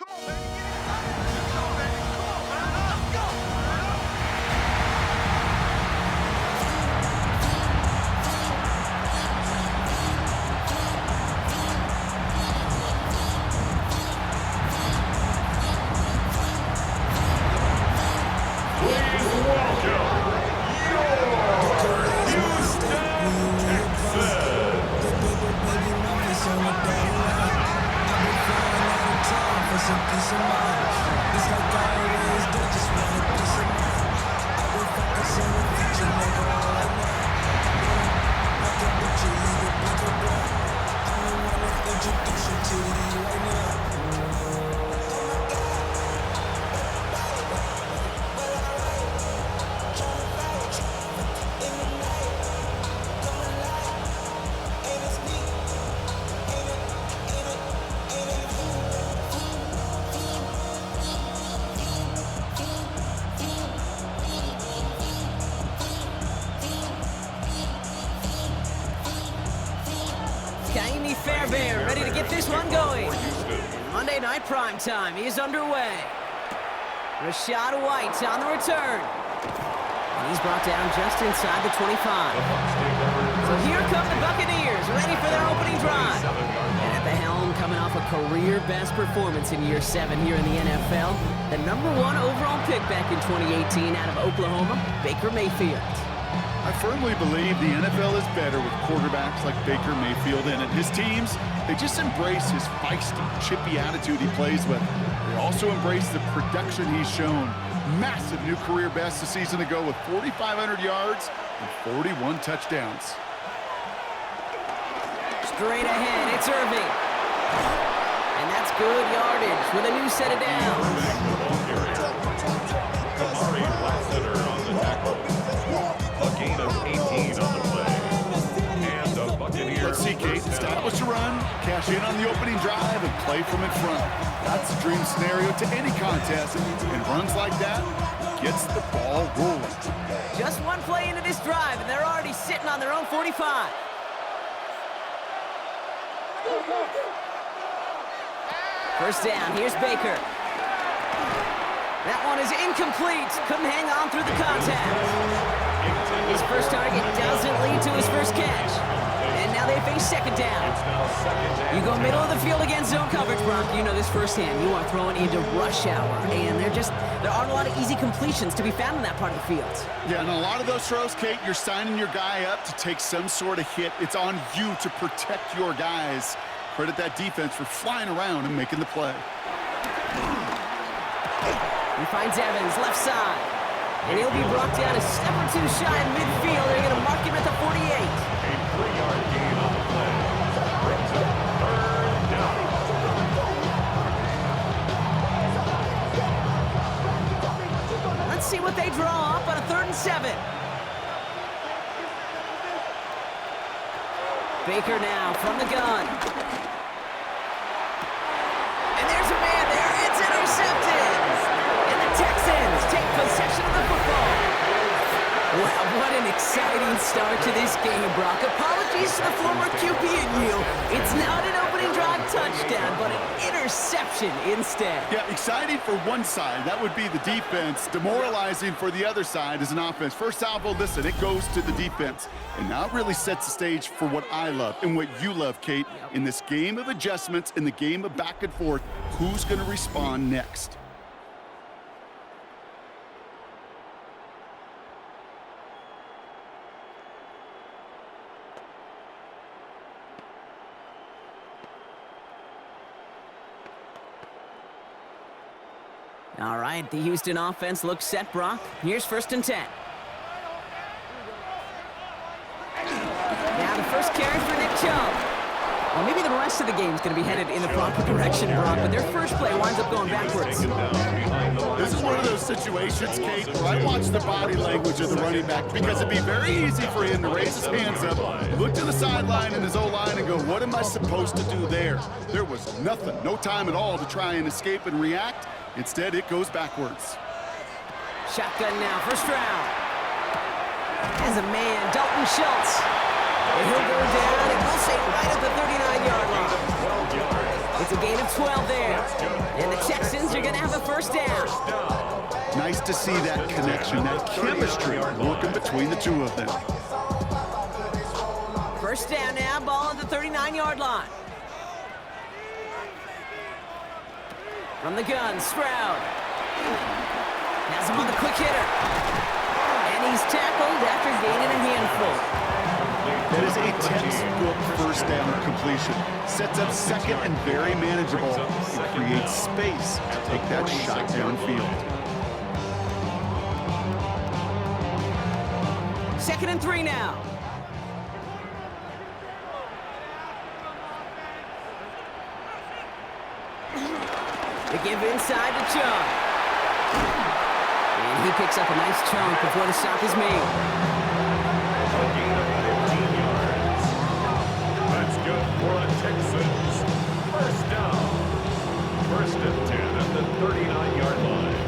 Come on, baby, get excited. Let's go, baby. Come on, man. Let's go. Please welcome your Houston Fairbairn ready to get this one going. Monday night primetime is underway. Rashad White on the return. And he's brought down just inside the 25. So here come the Buccaneers, ready for their opening drive. And at the helm, coming off a career-best performance in year 7 here in the NFL, the #1 overall pick back in 2018 out of Oklahoma, Baker Mayfield. I firmly believe the NFL is better with quarterbacks like Baker Mayfield in it. His teams, they just embrace his feisty, chippy attitude he plays with. They also embrace the production he's shown. Massive new career best a season ago with 4,500 yards and 41 touchdowns. Straight ahead, it's Irving. And that's good yardage with a new set of downs. Gain of 18 on the play. And the Buccaneers. Let's see, Kate. Establish a run, cash in on the opening drive, and play from in front. That's a dream scenario to any contest, and runs like that gets the ball rolling. Just one play into this drive, and they're already sitting on their own 45. First down, here's Baker. That one is incomplete. Couldn't hang on through the contact. His first target doesn't lead to his first catch. And now they face second down. You go middle of the field against zone coverage, Brock. You know this firsthand. You are throwing into rush hour. And there aren't a lot of easy completions to be found in that part of the field. Yeah, and a lot of those throws, Kate, you're signing your guy up to take some sort of hit. It's on you to protect your guys. Credit that defense for flying around and making the play. He finds Evans, left side. And he'll be brought down a step or two shy of midfield. They're going to mark him at the 48. A 3-yard gain on the play. Brings up third down. Let's see what they draw up on a 3rd and 7. Baker now from the gun. And there's a man there. It's intercepted. And the Texans take possession of the football. Wow, what an exciting start to this game, Brock. Apologies to the former QB in you. It's not an opening drive touchdown, but an interception instead. Yeah, exciting for one side. That would be the defense. Demoralizing for the other side as an offense. First salvo, listen, it goes to the defense. And now it really sets the stage for what I love and what you love, Kate. In this game of adjustments, in the game of back and forth, who's going to respond next? All right, the Houston offense looks set, Brock. Here's 1st and 10. Now the first carry for Nick Chubb. Well, maybe the rest of the game is going to be headed in the proper direction, Brock, but their first play winds up going backwards. This is one of those situations, Kate, where I watch the body language of the running back because it'd be very easy for him to raise his hands up, look to the sideline in his O-line and go, what am I supposed to do there? There was nothing, no time at all to try and escape and react. Instead, it goes backwards. Shotgun now, first round. There's a man, Dalton Schultz. And he'll go down, and we'll say right at the 39-yard line. It's a gain of 12 there. And the Texans are going to have a first down. Nice to see that connection, that chemistry working between the two of them. First down now, ball at the 39-yard line. From the gun, Stroud. Has him on the quick hitter. And he's tackled after gaining a handful. That is a textbook first down completion. Sets up second and very manageable. It creates space to take that shot downfield. 2nd and 3 now. They give inside to Chung. And he picks up a nice chunk before the stop is made. A gain of 15 yards. That's good for the Texans. First down. 1st and 10 at the 39-yard line.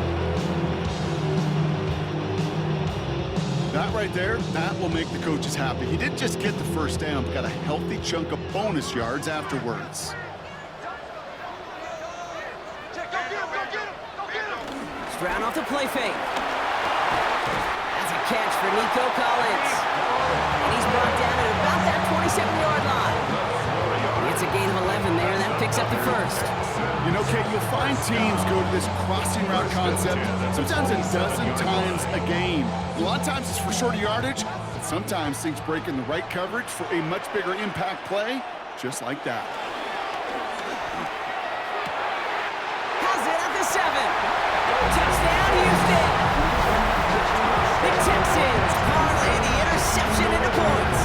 That right there, that will make the coaches happy. He didn't just get the first down, but got a healthy chunk of bonus yards afterwards. Stroud off the play fake. That's a catch for Nico Collins. And he's brought down at about that 27-yard line. It's a gain of 11 there, and that picks up the first. You know, Kate, you'll find teams go to this crossing route concept sometimes a dozen times a game. A lot of times it's for shorter yardage, but sometimes things break in the right coverage for a much bigger impact play, just like that. Has it at the 7. Touchdown, Houston! The Texans parlay the interception into points.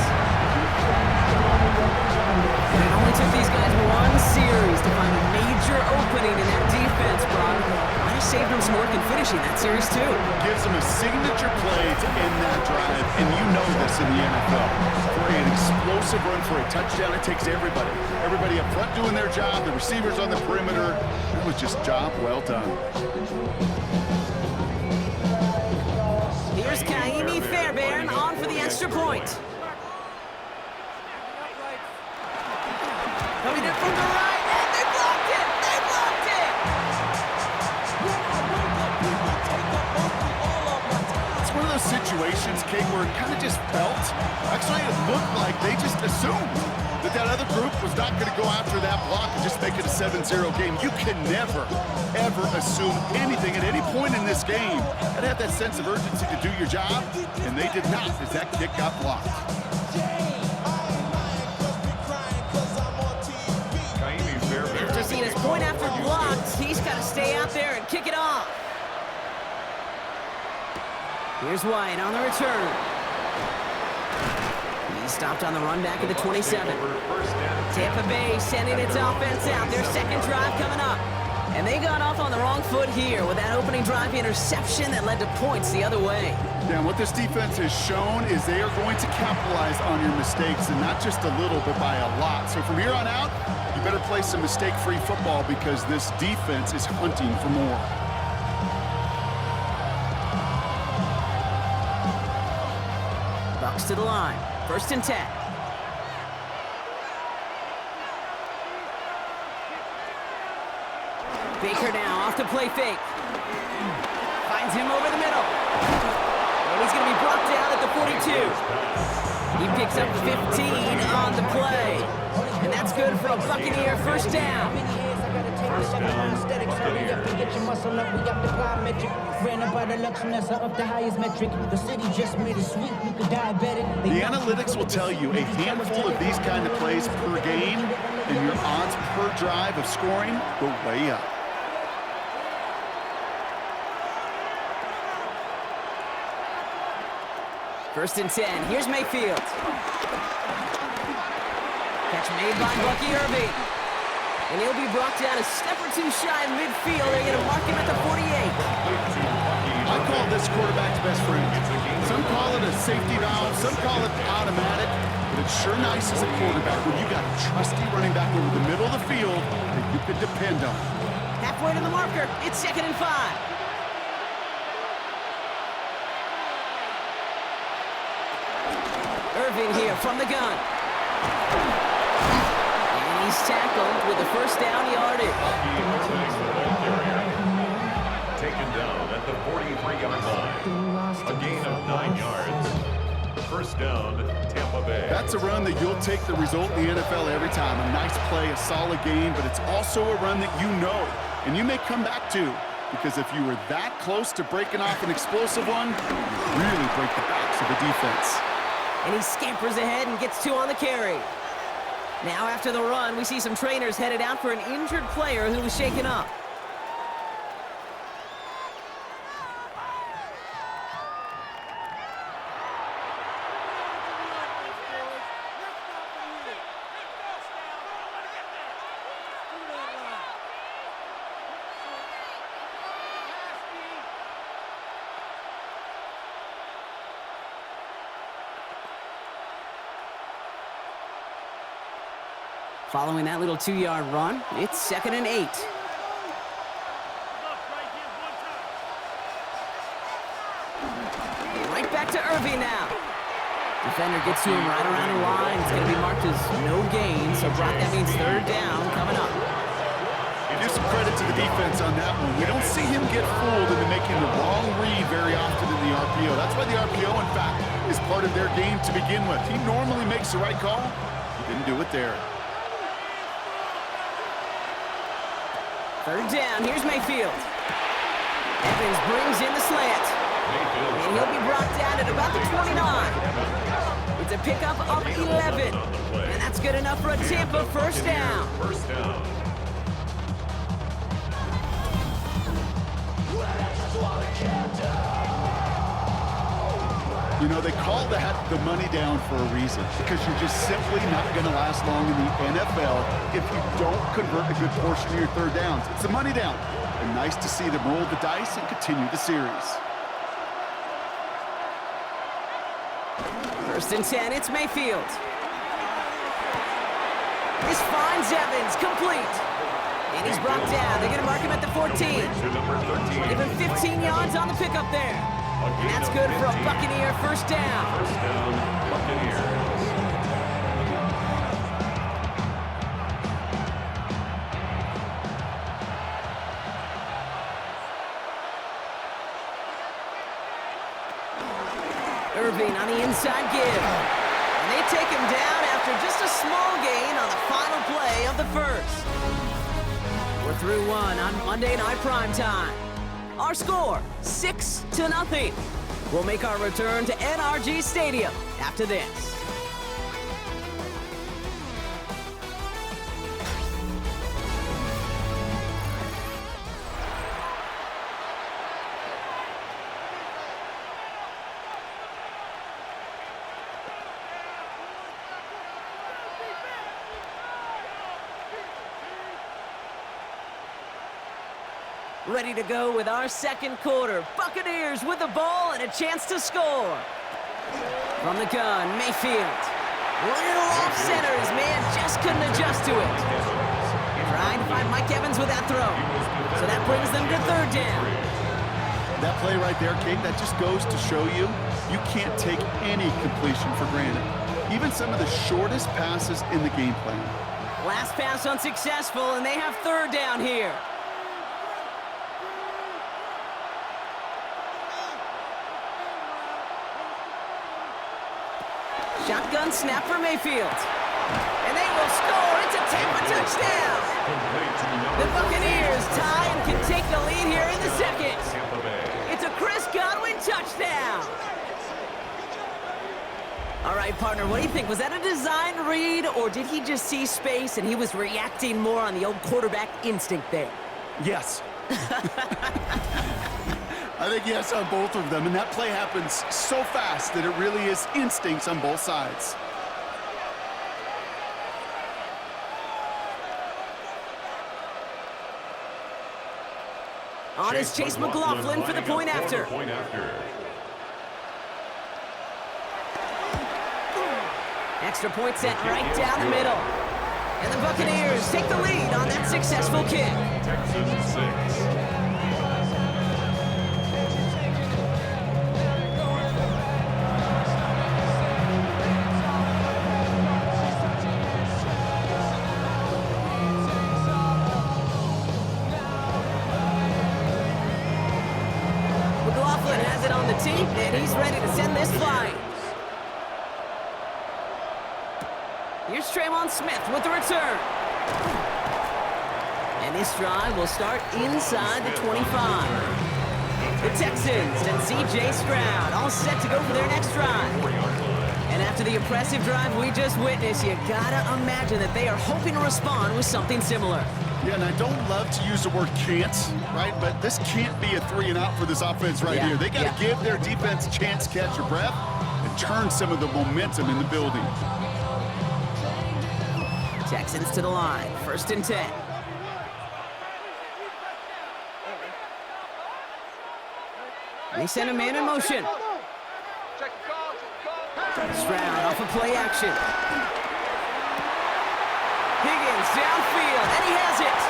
And it only took these guys one series to find a major opening in that defense, Brock. Might have saved them some work in finishing that series, too. Gives them a signature play to end that drive, and you know this in the NFL. For an explosive run for a touchdown, it takes everybody. Everybody up front doing their job, the receivers on the perimeter. It was just job well done. Here's Kaimi Fairbairn on for the extra point. Coming in from the right, and they blocked it! They blocked it! It's one of those situations, Kate, where it kind of just felt, actually it looked like they just assumed that other group was not going to go after that block and just make it a 7-0 game. You can never, ever assume anything at any point in this game. And have that sense of urgency to do your job, and they did not as that kick got blocked. After seeing his point after blocked, he's got to stay out there and kick it off. Here's White on the return. He stopped on the run back at the 27. Tampa Bay sending its offense out. Their second drive coming up. And they got off on the wrong foot here with that opening drive interception that led to points the other way. Yeah, and what this defense has shown is they are going to capitalize on your mistakes, and not just a little, but by a lot. So from here on out, you better play some mistake-free football because this defense is hunting for more. Bucs to the line. 1st and 10. Baker now off the play fake. Finds him over the middle. And he's going to be brought down at the 42. He picks up 15 on the play. And that's good for a Buccaneer first down. The analytics will tell you a handful of these kind of plays per game, and your odds per drive of scoring go way up. First and 10. Here's Mayfield. Catch made by Bucky Irving. And he'll be brought down a step or two shy of midfield. They're going to mark him at the 48. I call this quarterback's best friend. Some call it a safety valve, some call it automatic, but it's sure nice as a quarterback when you got a trusty running back over the middle of the field that you can depend on. Halfway to the marker. It's 2nd and 5. Irving here from the gun. And He's tackled with a first down yardage. Bucky opening the ball carrier. Taken down at the 43-yard line. A gain of 9 yards. First down, Tampa Bay. That's a run that you'll take the result in the NFL every time. A nice play, a solid game, but it's also a run that you know and you may come back to, because if you were that close to breaking off an explosive one, you really break the backs of the defense. And he scampers ahead and gets 2 on the carry. Now after the run, we see some trainers headed out for an injured player who was shaken up. Following that little 2-yard run, it's 2nd and 8. Right back to Irving now. Defender gets to him right around the line. It's going to be marked as no gain, so Brock, that means 3rd down coming up. Give some credit to the defense on that one. We don't see him get fooled into making the wrong read very often in the RPO. That's why the RPO, in fact, is part of their game to begin with. He normally makes the right call. He didn't do it there. 3rd down, here's Mayfield. Evans brings in the slant. And he'll be brought down at about the 29. It's a pickup of 11. And that's good enough for a Tampa first down. First down. You know, they call that the money down for a reason, because you're just simply not going to last long in the NFL if you don't convert a good portion of your 3rd downs. It's the money down. And nice to see them roll the dice and continue the series. 1st and 10, it's Mayfield. This finds Evans, complete. And he's brought down. They're going to mark him at the 14. Give him 15 yards on the pickup there. And that's good for a Buccaneer first down. First down, Buccaneers. Irving on the inside give. And they take him down after just a small gain on the final play of the first. We're through 1 on Monday Night Primetime. Our score, 6-0. We'll make our return to NRG Stadium after this. Ready to go with our 2nd quarter. Buccaneers with the ball and a chance to score. From the gun, Mayfield. Little off center. His man just couldn't adjust to it. Trying to find Mike Evans with that throw. So that brings them to 3rd down. That play right there, Kate, that just goes to show you, you can't take any completion for granted. Even some of the shortest passes in the game plan. Last pass unsuccessful, and they have 3rd down here. Shotgun snap for Mayfield. And they will score. It's a Tampa touchdown. The Buccaneers tie and can take the lead here in the 2nd. It's a Chris Godwin touchdown. All right, partner, what do you think? Was that a design read, or did he just see space and he was reacting more on the old quarterback instinct there? Yes. I think yes on both of them, and that play happens so fast that it really is instincts on both sides. On is Chase McLaughlin for the point after. Extra point sent right down the middle. And the Buccaneers take the lead on that successful kick. Texans 6. Cleveland has it on the tee, and he's ready to send this flying. Here's Traymon Smith with the return. And this drive will start inside the 25. The Texans and C.J. Stroud all set to go for their next drive. And after the impressive drive we just witnessed, you gotta imagine that they are hoping to respond with something similar. Yeah, and I don't love to use the word can't, right? But this can't be a 3-and-out for this offense right here. They got to give their defense a chance to catch their breath and turn some of the momentum in the building. Texans to the line, 1st and 10. They send a man in motion. Stroud off of play action. Higgins downfield, and he has it.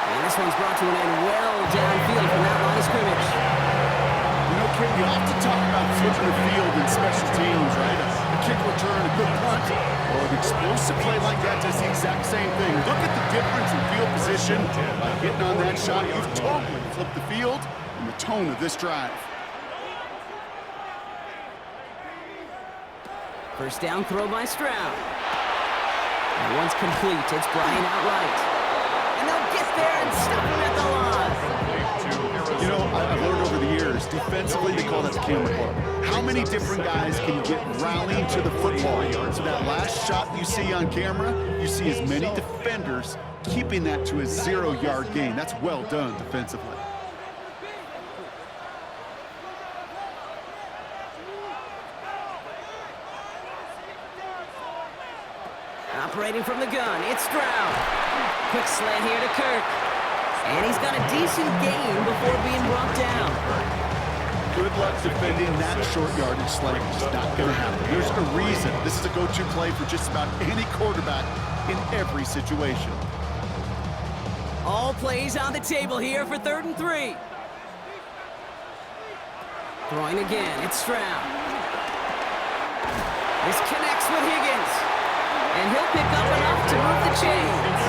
And this one's brought to an end well downfield from that line of scrimmage. You know, Kate, you often talk about flipping the field in special teams, right? A kick return, a good punt, or an explosive play like that does the exact same thing. Look at the difference in field position. By hitting on that shot, you've totally flipped the field and the tone of this drive. 1st down throw by Stroud. And once complete, it's Bryant outright. And they'll get there and stop him at the line. You know, I've learned over the years, defensively, they call that the camera club. How many different guys can you get rallying to the football? So that last shot you see on camera, you see as many defenders keeping that to a 0-yard gain. That's well done defensively. Operating from the gun, it's Stroud. Quick slant here to Kirk. And he's got a decent gain before being brought down. Good luck defending that short yardage slant. It's not going to happen. There's a reason. This is a go-to play for just about any quarterback in every situation. All plays on the table here for 3rd and 3. Throwing again, it's Stroud. This connects with Higgins. And he'll pick up enough to move the chains.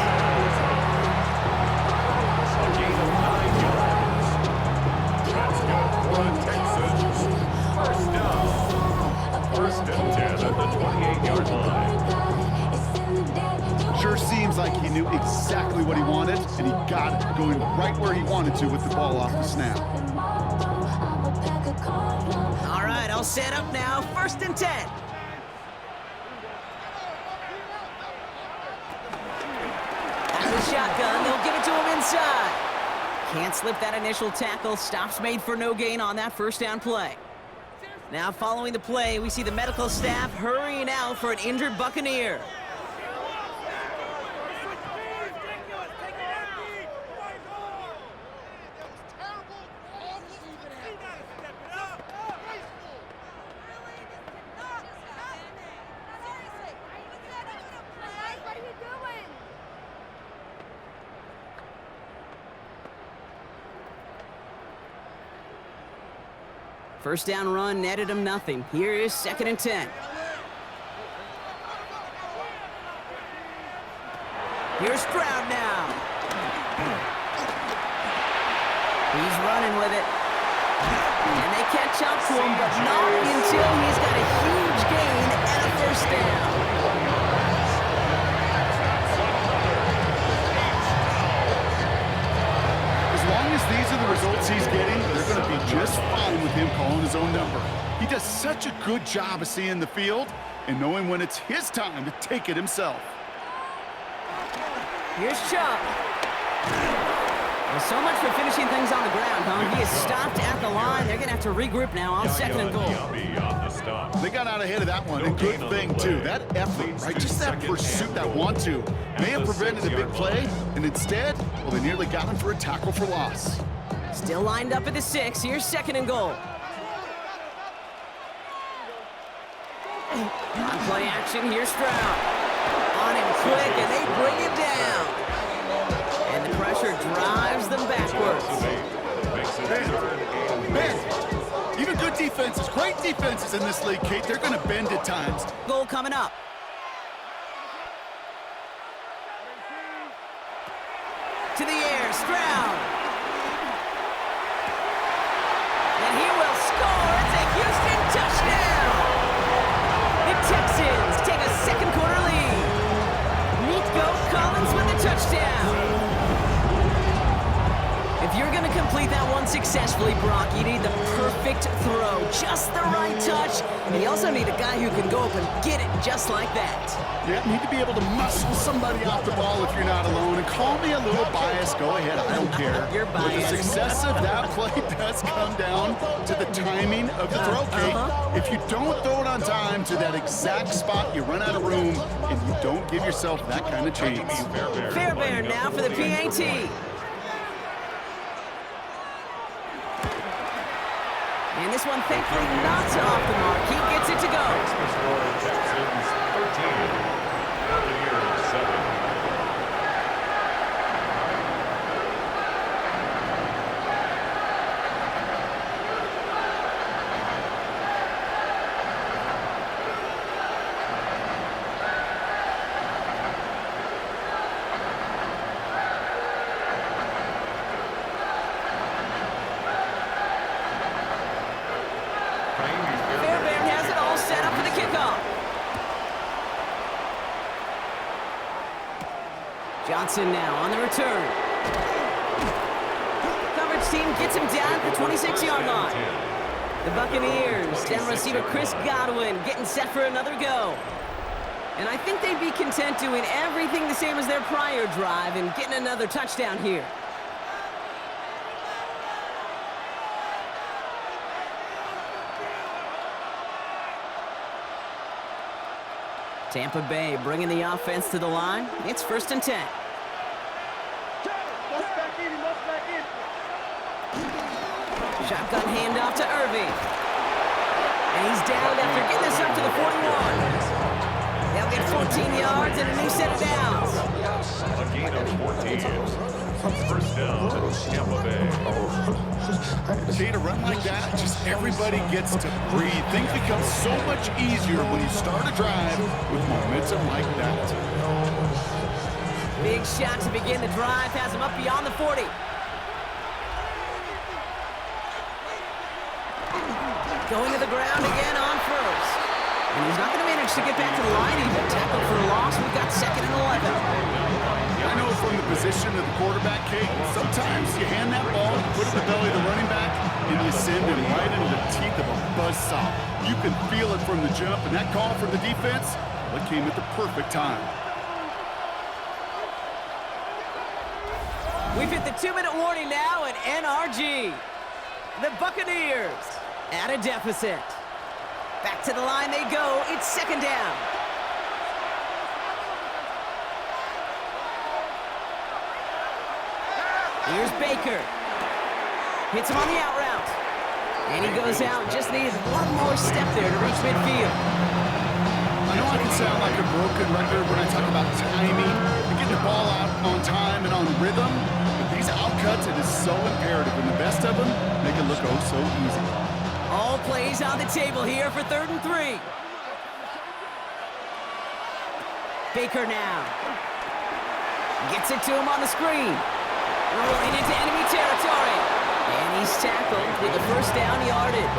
That's good for the Texans. 1st down. 1st and 10 at the 28-yard line. Sure seems like he knew exactly what he wanted, and he got it, going right where he wanted to with the ball off the snap. All right, all set up now. 1st and 10. Shotgun, they'll give it to him inside. Can't slip that initial tackle. Stops made for no gain on that 1st down play. Now following the play, we see the medical staff hurrying out for an injured Buccaneer. First down run netted him nothing. Here is 2nd and 10. Here's Stroud now. He's running with it. And they catch up to him, but not until he's got a huge gain and a 1st down. These are the results he's getting. They're going to be just fine with him calling his own number. He does such a good job of seeing the field and knowing when it's his time to take it himself. Here's Chubb. Well, so much for finishing things on the ground, huh? He is stopped at the line. They're going to have to regroup now on 2nd and goal. They got out ahead of that one, and good thing, too. That effort, right? Just that pursuit, that want-to, may have prevented a big play, and instead, well, they nearly got him for a tackle for loss. Still lined up at the 6. Here's 2nd and goal. On play action, here's Stroud. On him quick, and they bring him down. And the pressure drives them backwards. Ben, even good defenses, great defenses in this league, Kate, they're going to bend at times. Goal coming up. To the air, Stroud. And he will complete that one successfully, Brock, you need the perfect throw, just the right touch. And you also need a guy who can go up and get it just like that. Yeah, need to be able to muscle somebody off the ball if you're not alone. And call me a little biased. Go ahead, I don't care. You're But the biased. success of that play does come down to the timing of the throw, Kate. If you don't throw it on time to that exact spot, you run out of room, and you don't give yourself that kind of chance. Fairbairn now for the PAT. And this one, thankfully, not off the mark. He gets it to go. Texans 13, Buccaneers 7. Fairbairn has it all set up for the kickoff. Johnson now on the return. Coverage team gets him down at the 26-yard line. The Buccaneers, down receiver Chris Godwin, getting set for another go. And I think they'd be content doing everything the same as their prior drive and getting another touchdown here. Tampa Bay bringing the offense to the line. It's 1st and 10. Shotgun handoff to Irving. And he's down after getting this up to the 41. They'll get 14 yards and a new set of downs. A gain of 14. First down, Tampa Bay. See, to run like that, just everybody gets to breathe. Things become so much easier when you start a drive with momentum like that. Big shot to begin the drive, has him up beyond the 40. Going to the ground again on first. And he's not going to manage to get back to the line even. Tackled for a loss. We've got 2nd and 11. I know from the position of the quarterback, Kate, sometimes you hand that ball, put it in the belly of the running back, and you send him right into the teeth of a buzzsaw. You can feel it from the jump, and that call from the defense, well, it came at the perfect time. We've hit the 2-minute warning now at NRG. The Buccaneers at a deficit. Back to the line they go. It's 2nd down. Here's Baker. Hits him on the out route. And he goes out. Just needed one more step there to reach midfield. I know I can sound like a broken record when I talk about timing and getting the ball out on time and on rhythm, but these outcuts, it is so imperative, and the best of them make it look oh so easy. All plays on the table here for 3rd and 3. Baker now. Gets it to him on the screen. Rolling into enemy territory. And he's tackled with the 1st down yardage.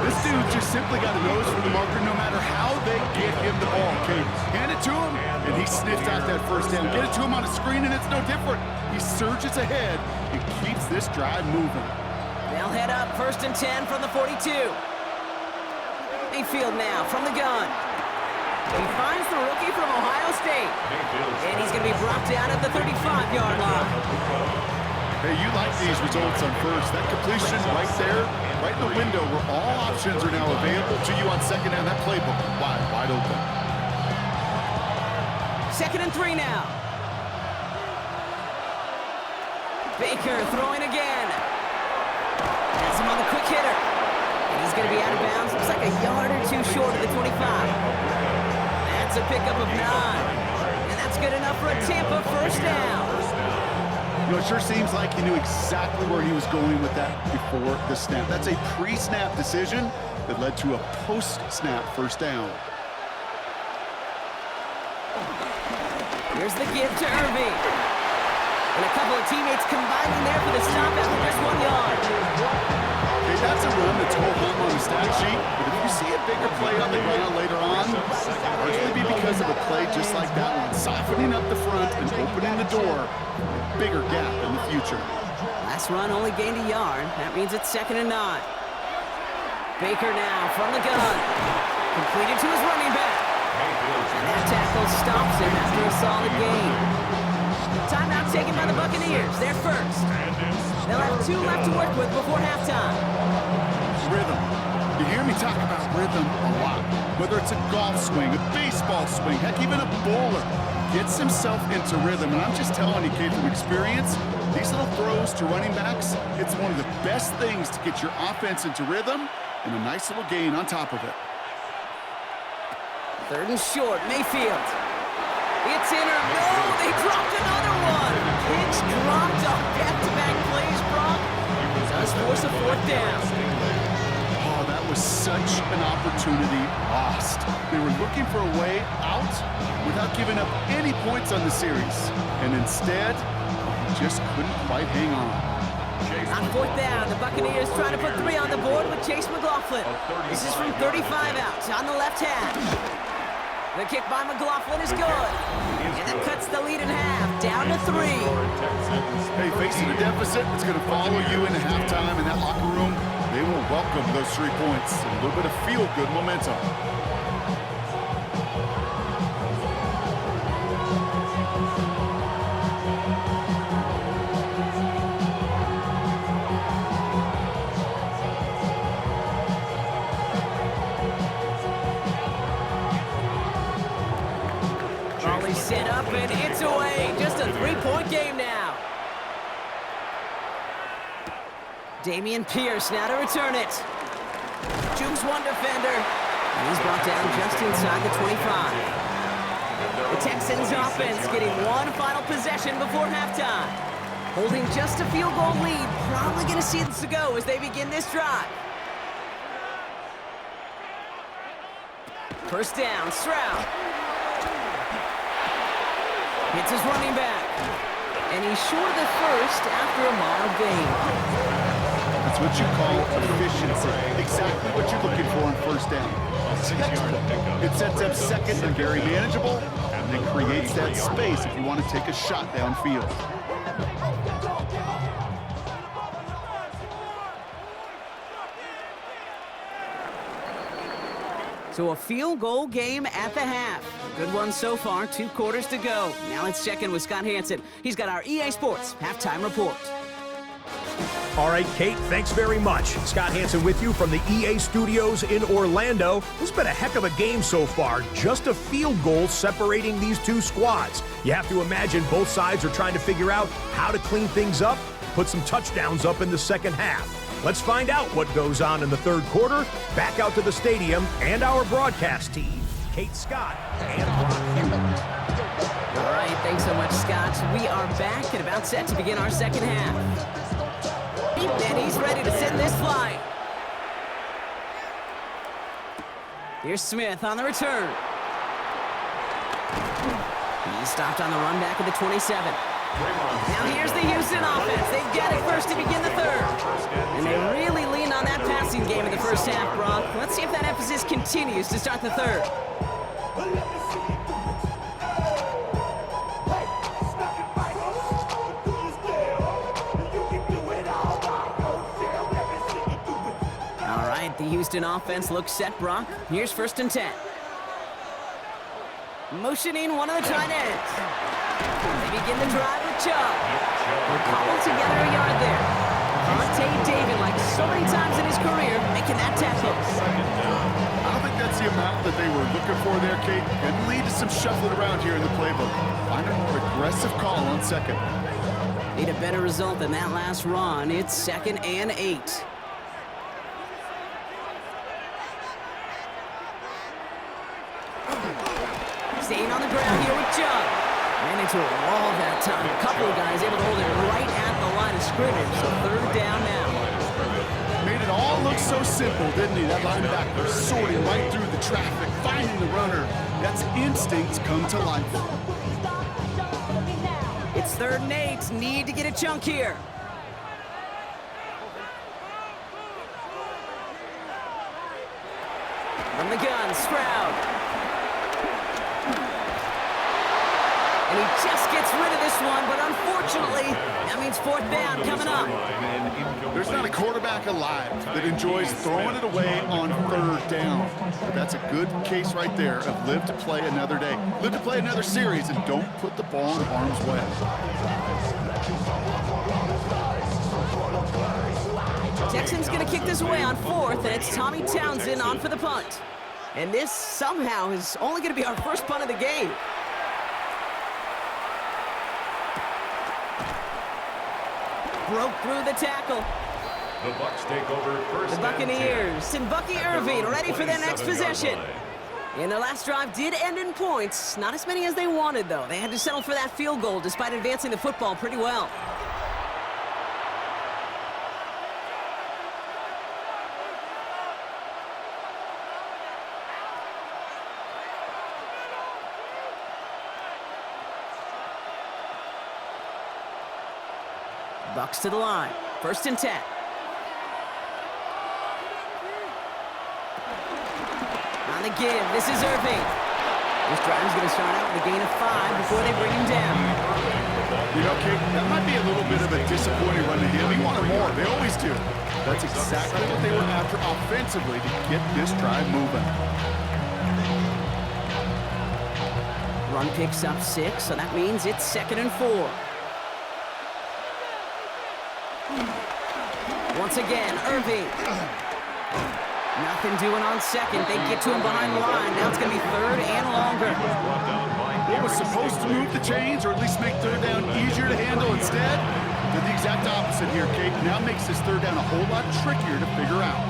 This dude just simply got a nose for the marker no matter how they get him the ball, Kate. Hand it to him, and he sniffs out that 1st down. Get it to him on a screen, and it's no different. He surges ahead and keeps this drive moving. They'll head up 1st and 10 from the 42. Mayfield now from the gun. He finds the rookie from Ohio State. And he's going to be brought down at the 35-yard line. Hey, you like these results on first. That completion right there, right in the window where all options are now available to you on 2nd down. That playbook wide open. 2nd and 3 now. Baker throwing again. Has him on the quick hitter. And he's going to be out of bounds. Looks like a yard or 2 short of the 25. That's a pickup of 9. And that's good enough for a Tampa 1st down. You know, it sure seems like he knew exactly where he was going with that before the snap. That's a pre-snap decision that led to a post-snap 1st down. Here's the give to Irving. And a couple of teammates combining there for the stop after just 1 yard. Okay, that's a run that's on the stat sheet, but if you see a bigger play on the ground later on, largely be because of a play just like that one, softening up the front and opening the door for a bigger gap in the future. Last run only gained a yard. That means it's 2nd and 9. Baker now from the gun. Completed to his running back. And that tackle stops him after a solid gain. Timeout taken by the Buccaneers. They're first. They'll have 2 left to work with before halftime. Rhythm. You hear me talk about rhythm a lot. Whether it's a golf swing, a baseball swing, heck, even a bowler gets himself into rhythm. And I'm just telling you, kid, from experience, these little throws to running backs, it's one of the best things to get your offense into rhythm and a nice little gain on top of it. 3rd and short, Mayfield. It's in or no, they dropped another one. Kicks dropped on back-to-back plays, Brock. Does force a 4th down. Oh, that was such an opportunity lost. They were looking for a way out without giving up any points on the series. And instead, just couldn't quite hang on. On 4th down, the Buccaneers trying to put 3 on the board with Chase McLaughlin. This is from 35 out on the left hash. The kick by McLaughlin is good. And that cuts the lead in half, down to 3. Hey, facing a deficit, it's going to follow you into halftime in that locker room. They will welcome those 3 points. A little bit of feel-good momentum. Set up and it's away. Just a 3-point game now. Damian Pierce now to return it. Jukes one defender. And he's brought down just inside the 25. The Texans offense getting one final possession before halftime. Holding just a field goal lead. Probably going to see this to go as they begin this drive. 1st down, Stroud. Hits his running back. And he's short of the 1st after a mild gain. That's what you call efficiency. Exactly what you're looking for on 1st down. It sets up 2nd and very manageable, and then creates that space if you want to take a shot downfield. So a field goal game at the half. Good one so far, 2 quarters to go. Now let's check in with Scott Hansen. He's got our EA Sports halftime report. All right, Kate, thanks very much. Scott Hansen with you from the EA Studios in Orlando. This has been a heck of a game so far. Just a field goal separating these 2 squads. You have to imagine both sides are trying to figure out how to clean things up, put some touchdowns up in the 2nd half. Let's find out what goes on in the 3rd quarter. Back out to the stadium and our broadcast team, Kate Scott and Brock Hughes. All right, thanks so much, Scott. We are back and about set to begin our 2nd half. And he's ready to send this flying. Here's Smith on the return. He's stopped on the run back at the 27. Now here's the Houston offense. They've got it first to begin the 3rd. And they really leaned on that passing game in the 1st half, Brock. Let's see if that emphasis continues to start the 3rd. All right, the Houston offense looks set, Brock. Here's 1st and 10. Motioning one of the tight ends. They begin the drive with Chubb. They're cobbled together a yard there. Vontae David, like so many times in his career, making that tackle. I don't think that's the amount that they were looking for there, Kate. Could lead to some shuffling around here in the playbook. Find a more aggressive call on 2nd. Need a better result than that last run. It's 2nd and 8. Staying on the ground here with Chubb. Ran into a wall that time. A couple of guys able to hold it right at the line of scrimmage. So 3rd down now. Made it all look so simple, didn't he? That linebacker sorting right through the traffic, finding the runner. That's instincts come to life. It's 3rd and 8. Need to get a chunk here. From the gun, Stroud. And he just gets rid of this one, but unfortunately, that means fourth down coming up. There's not a quarterback alive that enjoys throwing it away on third down. But that's a good case right there of live to play another day. Live to play another series and don't put the ball in harm's way. Texans going to kick this away on fourth, and it's Tommy Townsend on for the punt. And this somehow is only going to be our first punt of the game. Broke through the tackle. The Bucs take over first. The Buccaneers and Bucky Irving ready for their next possession. And their last drive did end in points. Not as many as they wanted, though. They had to settle for that field goal despite advancing the football pretty well. Bucs to the line. First and 10. On the give, this is Irving. This drive's going to start out with a gain of 5 before they bring him down. You know, Kate, that might be a little bit of a disappointing run to him. He wanted more. They always do. That's exactly what they were after offensively to get this drive moving. Run picks up 6, so that means it's 2nd and 4. Once again, Irving. Nothing doing on second. They get to him behind the line. Now it's going to be 3rd and longer. It was supposed to move the chains or at least make third down easier to handle instead. Did the exact opposite here, Kate. Now makes this third down a whole lot trickier to figure out.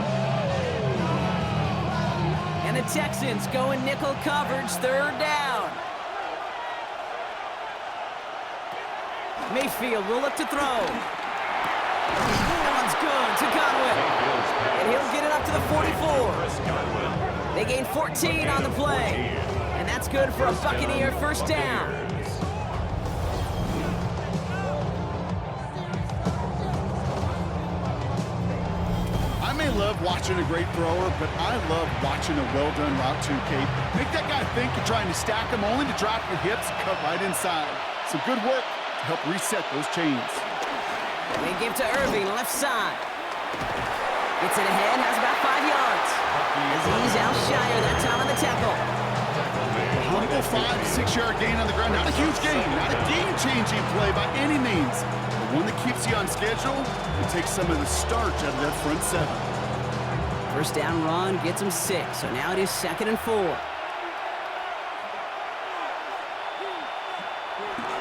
And the Texans go in nickel coverage, 3rd down. Mayfield will look to throw. That one's good to Godwin. And he'll get it up to the 44. They gain 14 on the play. And that's good for a Buccaneer first down. I may love watching a great thrower, but I love watching a well-done route too, Kate. Make that guy think you're trying to stack him only to drop your hips and cut right inside. Some good work to help reset those chains. They give to Irving, left side. Gets it ahead, has about 5 yards. As he's out shy of that time on the tackle. Humble 5 to 6 yard gain on the ground. Not a huge gain, not a game-changing play by any means. But one that keeps you on schedule and takes some of the starch out of that front 7. First down run gets him 6, so now it is 2nd and 4.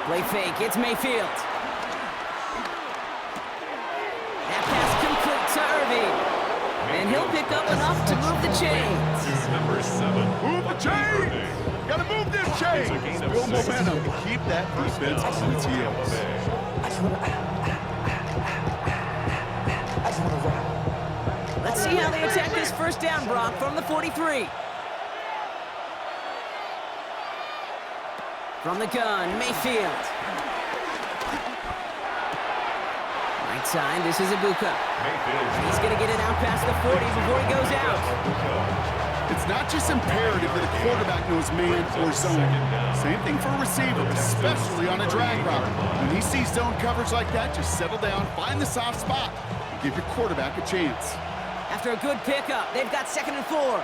Play fake, it's Mayfield. That pass complete to Irving. And he'll pick up enough to move the chains. Number 7. Move the chains! Gotta move them chains! Build momentum and keep that defense on its heels. Let's see how they attack this first down, Brock, from the 43. From the gun, Mayfield. Right side, this is Ibuka. He's going to get it out past the 40 before he goes out. It's not just imperative that a quarterback knows man or zone. Same thing for a receiver, especially on a drag route. When he sees zone coverage like that, just settle down, find the soft spot, and give your quarterback a chance. After a good pickup, they've got 2nd and 4.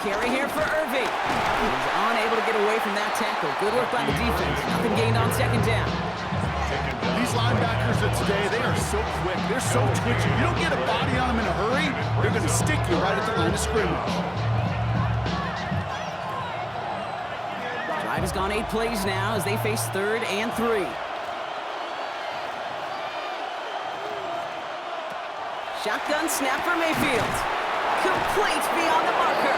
Carry here for Irving. He's unable to get away from that tackle. Good work by the defense. Nothing gained on 2nd down. These linebackers of today, they are so quick. They're so twitchy. You don't get a body on them in a hurry, they're going to stick you right at the line of scrimmage. Drive has gone 8 plays now as they face 3rd and 3. Shotgun snap for Mayfield. Complete beyond the marker.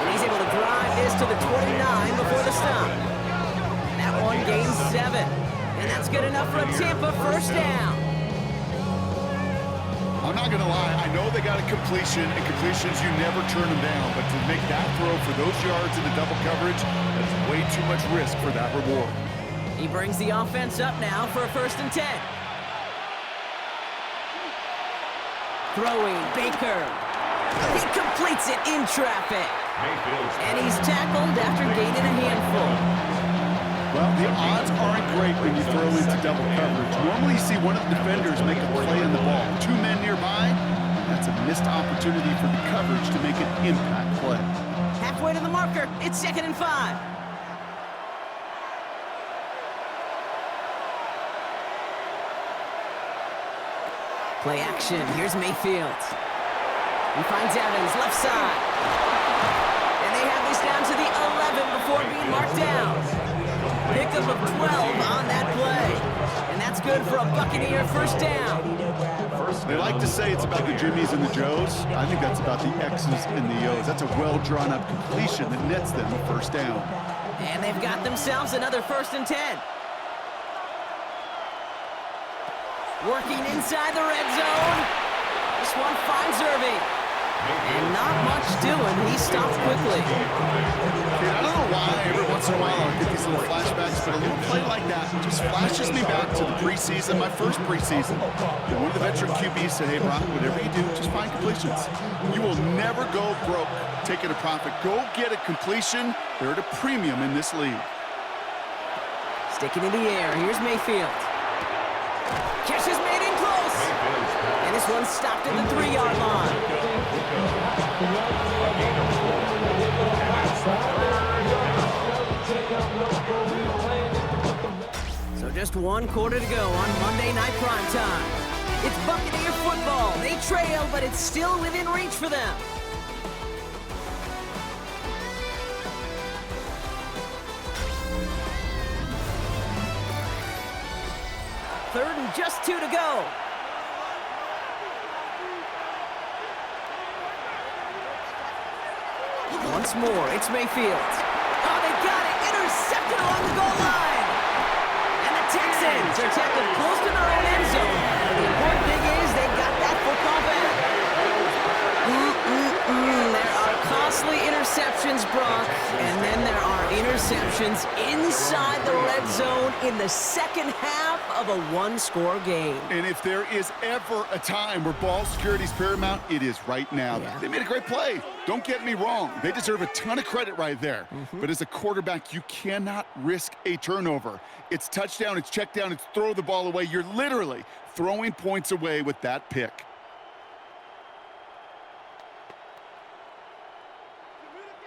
And he's able to drive this to the 29 before the stop. That one gains 7. And that's good enough for a Tampa first down. I'm not going to lie. I know they got a completion, and completions, you never turn them down. But to make that throw for those yards in the double coverage, that's way too much risk for that reward. He brings the offense up now for a 1st and 10. Throwing, Baker. He completes it in traffic. And he's tackled after gaining a handful. Well, the odds aren't great when you throw into double coverage. Normally you see one of the defenders make a play on the ball. Two men nearby, that's a missed opportunity for the coverage to make an impact play. Halfway to the marker, it's 2nd and 5. Play action, here's Mayfield. He finds Evans, left side. And they have this down to the 11 before being marked down. Pickup of 12 on that play. And that's good for a Buccaneer first down. They like to say it's about the Jimmies and the Joes. I think that's about the X's and the O's. That's a well-drawn-up completion that nets them a first down. And they've got themselves another 1st and 10. Working inside the red zone. This one finds Irving. And not much doing. He stopped quickly. Kid, I don't know why every once in a while I get these little flashbacks, but a little play like that just flashes me back to the preseason, my first preseason. And one of the veteran QBs said, hey, Brock, whatever you do, just find completions. You will never go broke taking a profit. Go get a completion. They're at a premium in this league. Sticking in the air. Here's Mayfield. Catch is made in close. And this one's stopped at the 3-yard line. So just 1 quarter to go on Monday Night Primetime. It's Buccaneer football. They trail, but it's still within reach for them. Third and just 2 to go. Once more, it's Mayfield. Oh, they got it! Intercepted along the goal line! And the Texans are tackled close to their own end zone. But the important thing is they got that football back. There are costly interceptions, Brock. And then there are interceptions inside the red zone in the second half of a 1-score game. And if there is ever a time where ball security is paramount, it is right now. Yeah. They made a great play. Don't get me wrong. They deserve a ton of credit right there. But as a quarterback, you cannot risk a turnover. It's touchdown, it's check down, it's throw the ball away. You're literally throwing points away with that pick.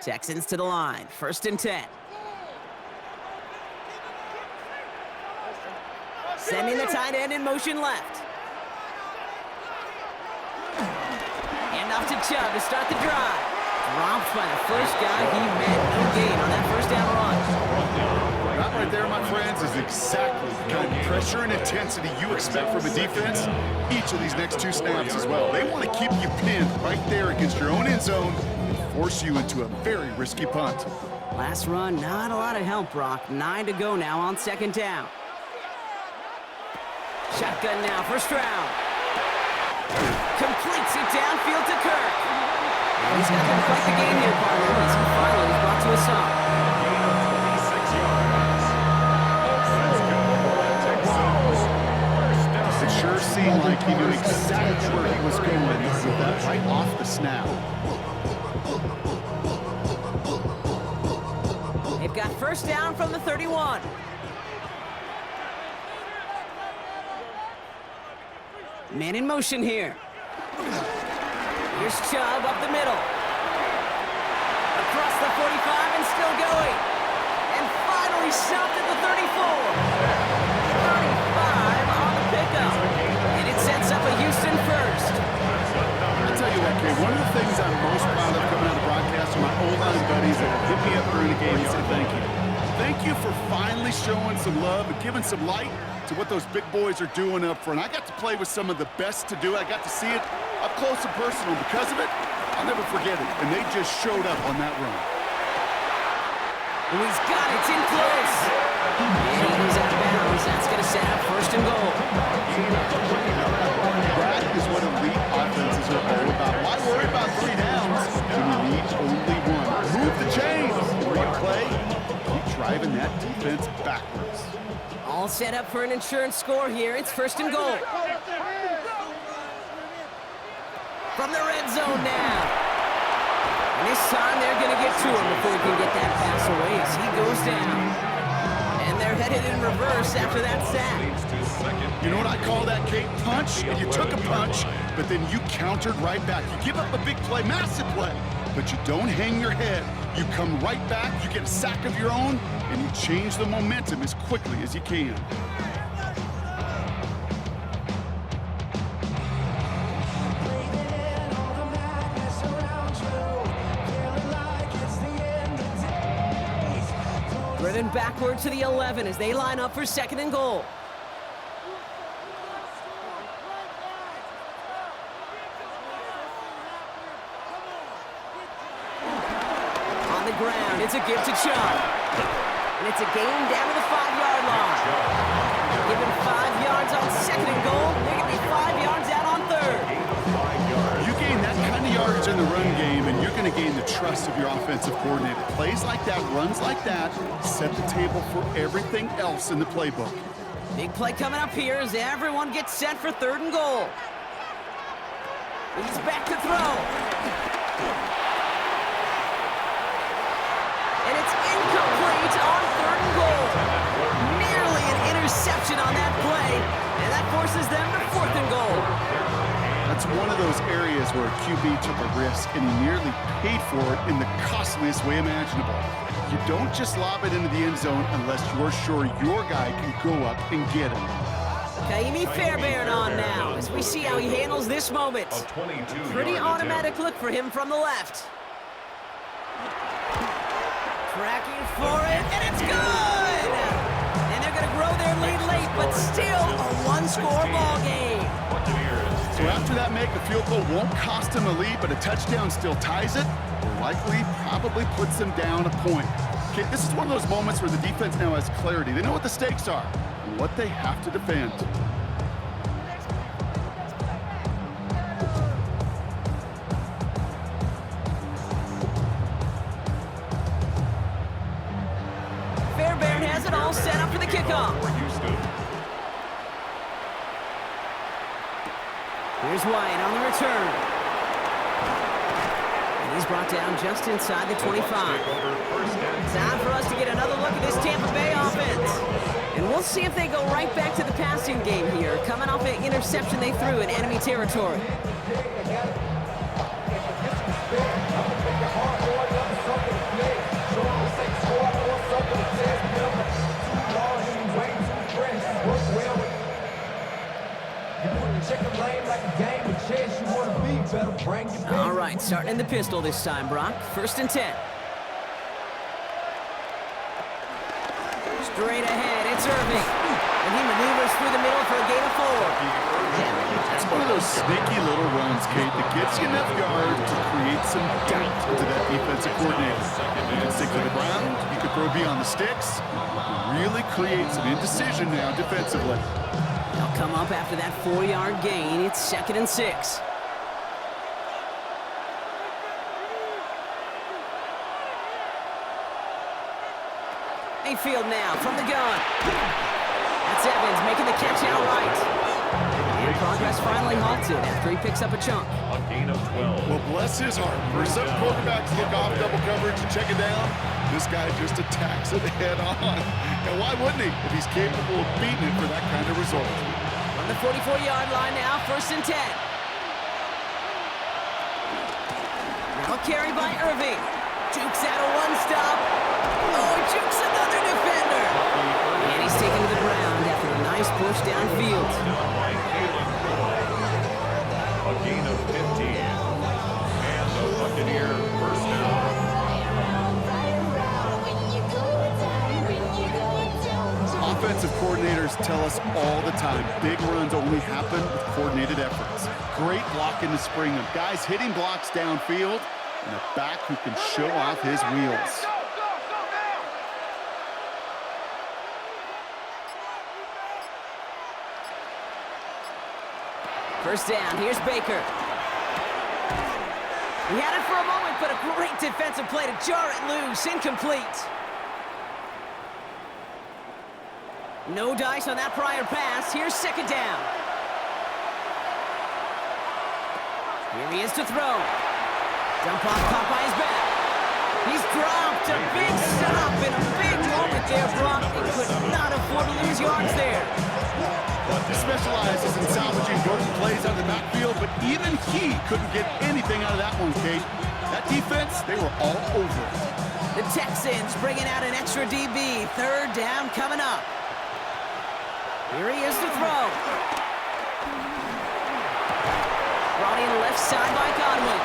Texans to the line. 1st and 10. Sending the tight end in motion left. Hand off to Chubb to start the drive. Dropped by the first guy he met. No gain on that first down run. That right there, my friends, is exactly the kind of pressure and intensity you expect from a defense each of these next 2 snaps as well. They want to keep you pinned right there against your own end zone and force you into a very risky punt. Last run, not a lot of help, Brock. 9 to go now on 2nd down. Shotgun now, first round. Completes it downfield to Kirk. And he's got quite the game here, partner, as he finally is brought to a stop. 6 yards. Let's go for a Texans first down. It sure seemed like he knew exactly where he was going with that right off the snap. They've got first down from the 31. Man in motion here. Here's Chubb up the middle. Across the 45 and still going. And finally stopped at the 34. 35 on the pickup. And it sets up a Houston first. I'll tell you what, Kay, one of the things I'm most proud of coming out of broadcast are my old-line buddies that hit me up during the game and said thank you. Thank you for finally showing some love and giving some light to what those big boys are doing up front. I got to play with some of the best to do it. I got to see it up close and personal. Because of it, I'll never forget it. And they just showed up on that run. And he's got it. It's in close. And he's out of bounds. That's going to set up 1st and goal. That is what elite offenses are all about. Why worry about 3 downs when you need only 1? Move the chains. Where you play, keep driving that defense backwards. All set up for an insurance score here. It's 1st and goal. From the red zone now. And this time they're going to get to him before he can get that pass away as he goes down. And they're headed in reverse after that sack. You know what I call that, Kate? Punch, and you took a punch, but then you countered right back. You give up a big play, massive play, but you don't hang your head. You come right back, you get a sack of your own, and you change the momentum as quickly as you can. Driven backward to the 11 as they line up for second and goal. On the ground, it's a give to Chubb. And it's a gain down to the 5-yard line. Given 5 yards on second and goal, they're going to be 5 yards out on third. You gain that kind of yardage in the run game, and you're going to gain the trust of your offensive coordinator. Plays like that, runs like that, set the table for everything else in the playbook. Big play coming up here as everyone gets set for third and goal. He's back to throw. And it's incomplete on third and goal. Nearly an interception on that play, and that forces them to fourth and goal. That's one of those areas where a QB took a risk and he nearly paid for it in the costliest way imaginable. You don't just lob it into the end zone unless you're sure your guy can go up and get it. Taimi Fairbairn on now as we see how he handles this moment. Pretty automatic look for him from the left. Tracking for it, and it's good! And they're going to grow their lead late, but still a one-score ball game. So after that make, a field goal won't cost them a lead, but a touchdown still ties it, or likely probably puts them down a point. Okay, this is one of those moments where the defense now has clarity. They know what the stakes are and what they have to defend. Fairbairn has it all set up for the kickoff. Here's White on the return. And he's brought down just inside the 25. Time for us to get another look at this Tampa Bay offense. And we'll see if they go right back to the passing game here, coming off an interception they threw in enemy territory. All right, starting in the pistol this time, Brock. 1st and 10. Straight ahead, it's Irving. And he maneuvers through the middle for a gain of 4. It's one of those sneaky little runs, Kate, that gets you enough yard to create some doubt into that defensive coordinator. You can stick to the ground, you can throw beyond the sticks. It really creates some indecision now defensively. They'll come up after that 4-yard gain. It's 2nd and 6. Mayfield now from the gun. That's Evans making the catch outright. And progress finally halted after he picks up a chunk. A gain of 12. Well, bless his heart. For some quarterbacks look off double coverage and check it down, this guy just attacks it head on. And why wouldn't he if he's capable of beating it for that kind of result? On the 44-yard line now, 1st and 10. Now carried by Irving. Jukes out a one-stop. Oh, jukes another defender. And he's taken to the ground after a nice push downfield. A gain of 15. And the Buccaneer first down. Offensive coordinators tell us all the time, big runs only happen with coordinated efforts. Great blocking to spring them. Guys hitting blocks downfield, and a back who can show off his wheels. First down, here's Baker. He had it for a moment, but a great defensive play to jar it loose. Incomplete. No dice on that prior pass. Here's 2nd down. Here he is to throw. Dump off caught by his back. He's dropped. A big stop in a big moment there, Brock. He could not afford to lose yards there. He specializes in salvaging broken plays out of the backfield, but even he couldn't get anything out of that one, Kate. That defense, they were all over it. The Texans bringing out an extra DB. Third down coming up. Here he is to throw. Brought in left side by Godwin.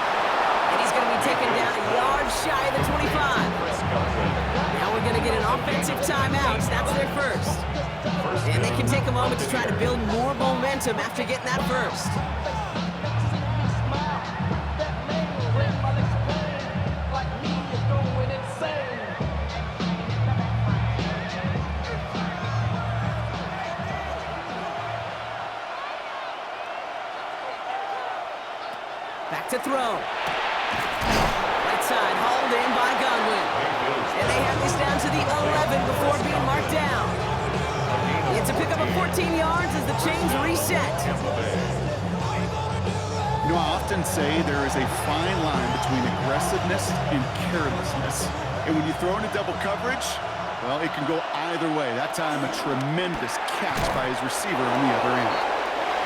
And he's going to be taken down a yard shy of the 25. Now we're going to get an offensive timeout. That's their first. And they can take a moment to try to build more momentum after getting that first. Back to throw. Right side, hauled in by Godwin. And they have this down to the 11 before being marked down. He had to pick up a 14 yards as the chains reset. You know, I often say there is a fine line between aggressiveness and carelessness. And when you throw into double coverage, well, it can go either way. That time, a tremendous catch by his receiver on the other end.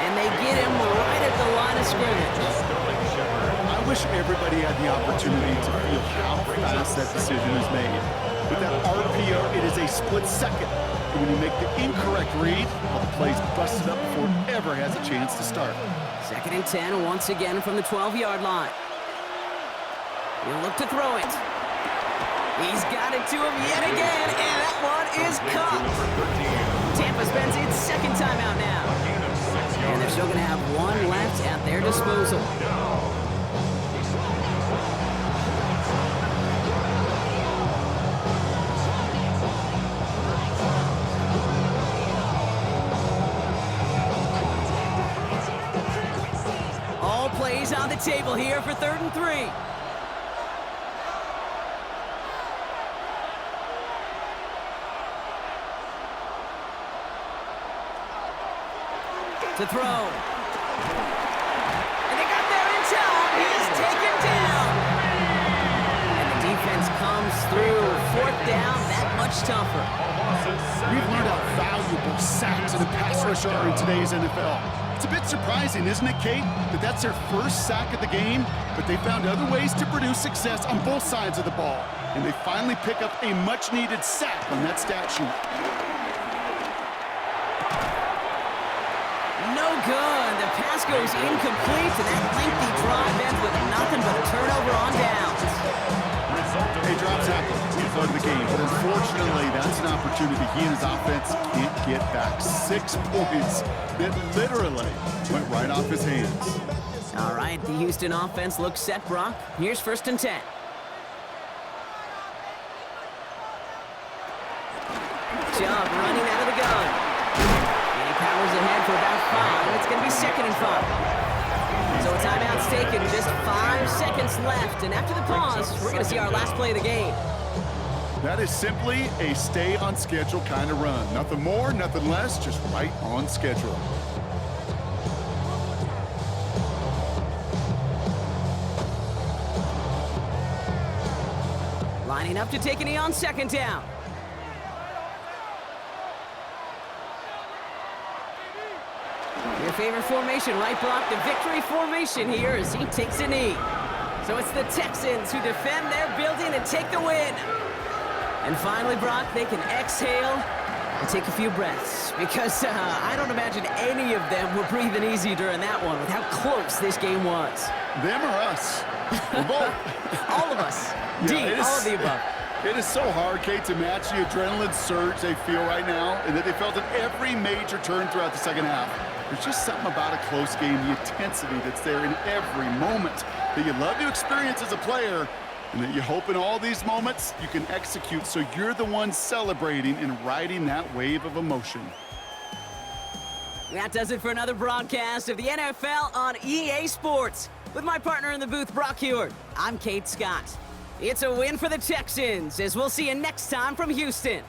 And they get him right at the line of scrimmage. I wish everybody had the opportunity to feel how fast that decision is made. With that RPO, it is a split second. And when you make the incorrect read, well, the play's busted up before it ever has a chance to start. Second and 10 once again from the 12-yard line. He'll look to throw it. He's got it to him yet again, and that one is caught. Tampa spends its second timeout now. And they're still going to have one left at their disposal. All plays on the table here for 3rd and 3. To throw. And they got there in time. He is taken down. And the defense comes through. 4th down, that much tougher. We've learned how valuable sacks and a pass rush are in today's NFL. It's a bit surprising, isn't it, Kate, that that's their first sack of the game, but they found other ways to produce success on both sides of the ball. And they finally pick up a much-needed sack on that stat sheet. No good. The pass goes incomplete, and that lengthy drive ends with nothing but a turnover on downs. He drops tackle out of the game, but unfortunately, that's an opportunity he and his offense can't get back. 6 points that literally went right off his hands. All right, the Houston offense looks set, Brock. Here's 1st and 10. Chubb running out of the gun. Powers ahead for about 5. It's going to be 2nd and 5. So a timeout's taken, just 5 seconds left. And after the pause, we're going to see our last play of the game. That is simply a stay on schedule kind of run. Nothing more, nothing less, just right on schedule. Lining up to take a knee on 2nd down. Your favorite formation, right, Brock? The victory formation here as he takes a knee. So it's the Texans who defend their building and take the win. And finally, Brock, they can exhale and take a few breaths because I don't imagine any of them were breathing easy during that one with how close this game was. Them or us? We're both. All of us. All of the above. It is so hard, Kate, to match the adrenaline surge they feel right now and that they felt at every major turn throughout the second half. There's just something about a close game, the intensity that's there in every moment that you love to experience as a player and that you hope in all these moments you can execute so you're the one celebrating and riding that wave of emotion. That does it for another broadcast of the NFL on EA Sports. With my partner in the booth, Brock Hewitt, I'm Kate Scott. It's a win for the Texans, as we'll see you next time from Houston.